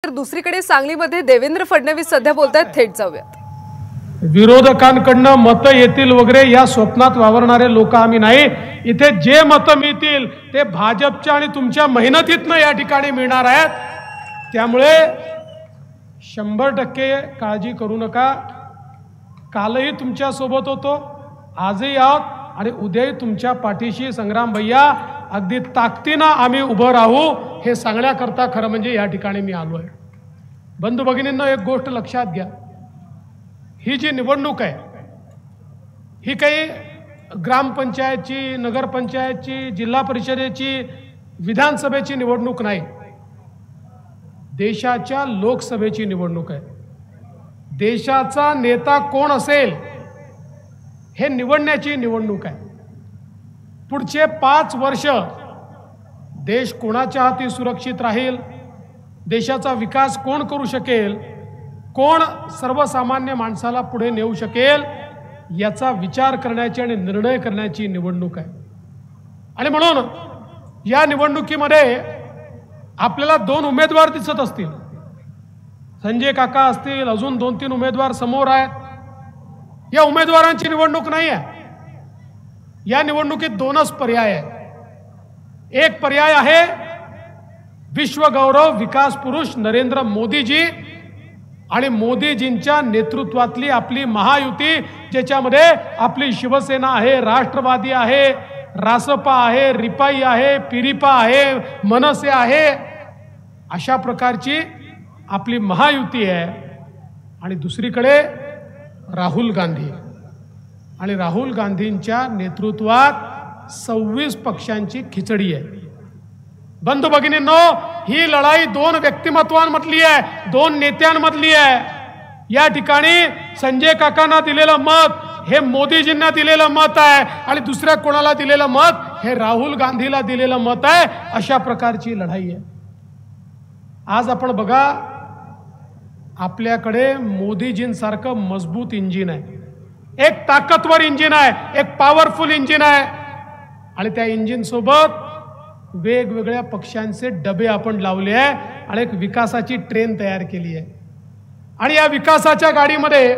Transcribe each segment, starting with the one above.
तर दुसरीकडे सांगलीमध्ये देवेंद्र फडणवीस सध्या बोलतायत, थेट जाऊयात. विरोधकांकडनं मतं येतील वगैरे या स्वप्नात वावरणारे लोक आम्ही नाही. इथे जे मतं मिळतील ते भाजपच्या आणि तुमच्या मेहनतीतनं या ठिकाणी मिळणार आहेत. त्यामुळे 100% काळजी करू नका. कालही तुमच्या सोबत होतो, आजही आहोत आणि उद्याही तुमच्या पाठीशी संग्राम भैया अगदी ताकदीनं आम्ही उभं राहू हे सांगण्याकरता खरं म्हणजे या ठिकाणी मी आलो आहे. बंधू भगिनींनो, एक गोष्ट लक्षात घ्या. ही जी निवडणूक आहे ही काही ग्रामपंचायतची, नगरपंचायतची, जिल्हा परिषदेची, विधानसभेची निवडणूक नाही. देशाच्या लोकसभेची निवडणूक आहे. देशाचा नेता कोण असेल हे निवडण्याची निवडणूक आहे. पुढचे 5 वर्ष देश कोणाच्या हाती सुरक्षित राहील, देशाचा विकास कोण करू शकेल, कोण सर्वसामान्य माणसाला पुढे नेऊ शकेल याचा विचार करण्याची आणि निर्णय करण्याची निवडणूक आहे. आणि म्हणून या निवडणुकीमध्ये आपल्याला 2 उमेदवार दिसत असतील. संजय काका असतील, अजून 2-3 उमेदवार समोर आहेत. या उमेदवारांची निवडणूक नाही आहे. या निवडणुकीत 2च पर्याय आहेत. एक पर्याय आहे विश्वगौरव विकास पुरुष नरेंद्र मोदीजी आणि मोदीजींच्या नेतृत्वातली आपली महायुती, ज्याच्यामध्ये आपली शिवसेना आहे, राष्ट्रवादी आहे, रासपा आहे, रिपाई आहे, पिरिपा आहे, मनसे आहे, अशा प्रकारची आपली महायुती आहे. आणि दुसरीकडे राहुल गांधी आणि राहुल गांधींच्या नेतृत्वात 26 पक्षांची खिचडी आहे. बंधू भगिनींनो, ही लढाई 2 व्यक्तिमत्वांमधली आहे, 2 नेत्यांमधली आहे. या ठिकाणी संजय काकांना दिलेलं मत हे मोदीजींना दिलेलं मत आहे आणि दुसऱ्या कोणाला दिलेलं मत हे राहुल गांधीला दिलेलं मत आहे. अशा प्रकारची लढाई आहे. आज आपण बघा, आपल्याकडे मोदीजींसारखं मजबूत इंजिन आहे, एक ताकदवर इंजिन आहे, एक पॉवरफुल इंजिन आहे. आणि त्या इंजिन सोबत वेगवेगळ्या पक्षांचे डबे आपण लावले आहे आणि एक विकासाची ट्रेन तयार केली आहे. आणि या विकासाच्या गाडीमध्ये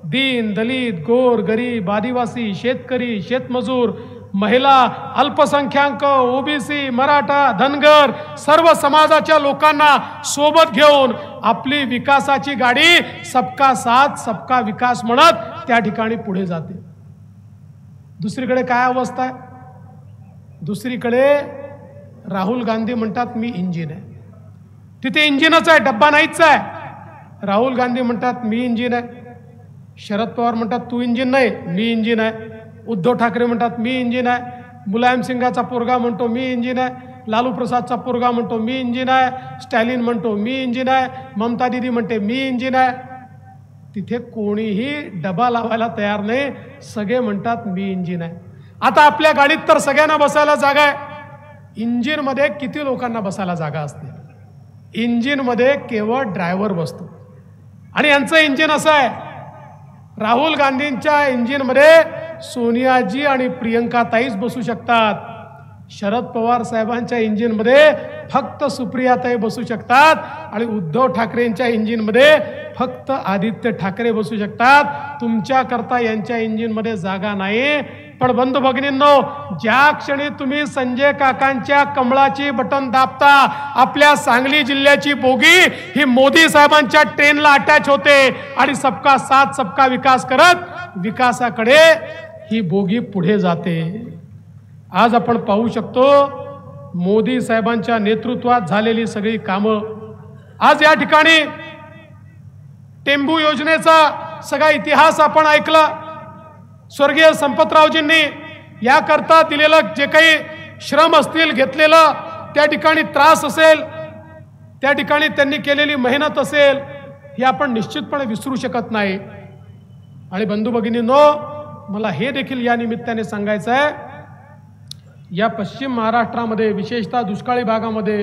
दीन, दलित, गोर, गरीब, आदिवासी, शेतकरी, शेतमजूर, महिला, अल्पसंख्याक, ओबीसी, मराठा, धनगर, सर्व समाजाच्या लोकांना सोबत घेऊन आपली विकासाची गाडी सबका साथ सबका विकास म्हणत त्या ठिकाणी पुढे जाते. दुसरीकडे काय अवस्था आहे? दुसरीकडे राहुल गांधी म्हणतात मी इंजिन आहे. तिथे इंजिनच आहे, डब्बा नाहीच आहे. राहुल गांधी म्हणतात मी इंजिन आहे. शरद पवार म्हणतात तू इंजिन नाही, मी इंजिन आहे. उद्धव ठाकरे म्हणतात मी इंजिन आहे. मुलायम सिंगाचा पोरगा म्हणतो मी इंजिन आहे. लालू प्रसादचा पोरगा म्हणतो मी इंजिन आहे. स्टॅलिन म्हणतो मी इंजिन आहे. ममता दीदी म्हणते मी इंजिन आहे. तिथे कोणीही डबा लावायला तयार नाही, सगळे म्हणतात मी इंजिन आहे. आता आपल्या गाडीत तर सगळ्यांना बसायला जागा आहे. इंजिनमध्ये किती लोकांना बसायला जागा असते? इंजिनमध्ये केवळ ड्रायव्हर बसतो. आणि यांचं इंजिन असं आहे, राहुल गांधींच्या इंजिनमध्ये सोनियाजी आणि प्रियंका ताईच बसू शकतात. शरद पवार साहेबांच्या इंजिनमध्ये फक्त सुप्रियाताई बसू शकतात. आणि उद्धव ठाकरेंच्या इंजिनमध्ये फक्त आदित्य ठाकरे बसू शकतात. तुमच्याकरता यांच्या इंजिनमध्ये जागा नाही. पण बंधू भगिनींनो, ज्या क्षणी तुम्ही संजय काकांच्या कमळाची बटन दाबता, आपल्या सांगली जिल्ह्याची बोगी ही मोदी साहेबांच्या ट्रेनला अटॅच होते आणि सबका साथ सबका विकास करत विकासाकडे ही बोगी पुढे जाते. आज आपण पाहू शकतो मोदी साहेबांच्या नेतृत्वात झालेली सगळी कामं. आज या ठिकाणी टेंबू योजनेचा सगळा इतिहास आपण ऐकला. स्वर्गीय संपतरावजींनी याकरता दिलेलं जे काही श्रम असतील, घेतलेलं त्या ठिकाणी त्रास असेल, त्या ठिकाणी त्यांनी केलेली मेहनत असेल, हे आपण निश्चितपणे विसरू शकत नाही. आणि बंधू भगिनींनो, मला हे देखील या निमित्ताने सांगायचं आहे, या पश्चिम महाराष्ट्रामध्ये विशेषतः दुष्काळी भागामध्ये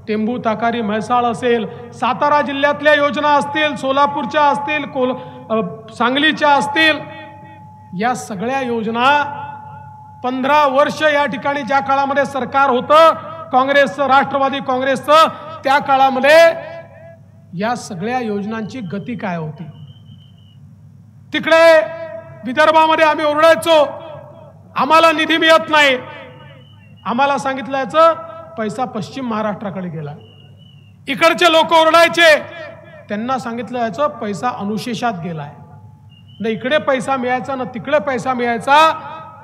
टेंबू, ताकारी, म्हैसाळ असेल, सातारा जिल्ह्यातल्या योजना असतील, सोलापूरच्या असतील, सांगलीच्या असतील, या सगळ्या योजना 15 वर्ष या ठिकाणी ज्या काळामध्ये सरकार होतं काँग्रेसचं, राष्ट्रवादी काँग्रेसचं, त्या काळामध्ये या सगळ्या योजनांची गती काय होती. तिकडे विदर्भामध्ये आम्ही ओरडायचो आम्हाला निधी मिळत नाही. आम्हाला सांगितलं याचं पैसा पश्चिम महाराष्ट्राकडे गेला. इकडचे लोक ओरडायचे, त्यांना सांगितलं याचं पैसा अनुशेषात गेलाय. न इकडे पैसा मिळायचा ना तिकडे पैसा मिळायचा.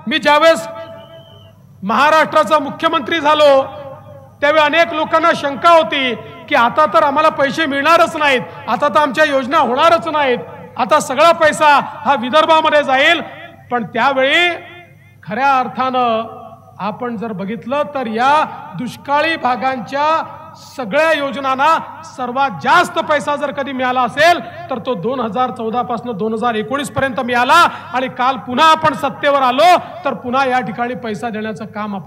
मी ज्यावेळेस महाराष्ट्राचा मुख्यमंत्री झालो त्यावेळी अनेक लोकांना शंका होती की आता तर आम्हाला पैसे मिळणारच नाहीत, आता तर आमच्या योजना होणारच नाहीत, आता सगळा पैसा हा विदर्भामध्ये जाईल. पण त्यावेळी खऱ्या अर्थानं आपण जर बघितलं तर या दुष्काळी भागांच्या सगळ्या योजनांना सर्वात जास्त पैसा जर कधी मिळाला असेल तर तो 2014 पासून 2019 पर्यंत मिळाला. आणि काल पुन्हा आपण सत्तेवर आलो तर पुन्हा या ठिकाणी पैसा देण्याचं काम आपण